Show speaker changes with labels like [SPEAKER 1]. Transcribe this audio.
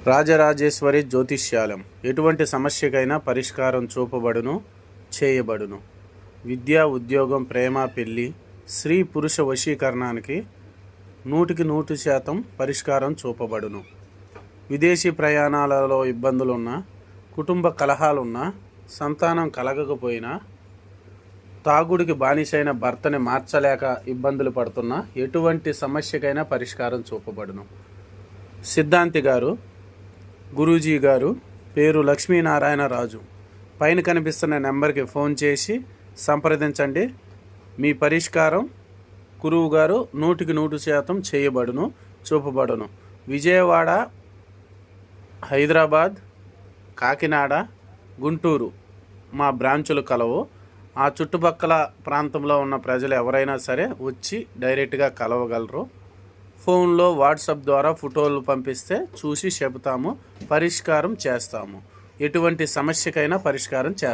[SPEAKER 1] రాజరాజేశ్వరి జ్యోతిష్యాలయం ఎటువంటి సమస్యకైనా పరిష్కారం చూపబడును, చేయబడును. విద్య, ఉద్యోగం, ప్రేమ, పెళ్లి, స్త్రీ పురుష వశీకరణానికి 100% పరిష్కారం చూపబడును. విదేశీ ప్రయాణాలలో ఇబ్బందులున్నా, కుటుంబ కలహాలున్నా, సంతానం కలగకపోయినా, తాగుడికి బానిసైన భర్తని మార్చలేక ఇబ్బందులు పడుతున్నా ఎటువంటి సమస్యకైనా పరిష్కారం చూపబడును. సిద్ధాంతి గారు, గురూజీ గారు పేరు లక్ష్మీనారాయణ రాజు. పైన కనిపిస్తున్న నెంబర్కి ఫోన్ చేసి సంప్రదించండి. మీ పరిష్కారం గురువు గారు 100% చేయబడును, చూపబడును. విజయవాడ, హైదరాబాద్, కాకినాడ, గుంటూరు మా బ్రాంచులు కలవు. ఆ చుట్టుపక్కల ప్రాంతంలో ఉన్న ప్రజలు ఎవరైనా సరే వచ్చి డైరెక్ట్గా కలవగలరు. ఫోన్లో, వాట్సాప్ ద్వారా ఫోటోలు పంపిస్తే చూసి చెబుతాము, పరిష్కారం చేస్తాము. ఎటువంటి సమస్యకైనా పరిష్కారం చేస్తాము.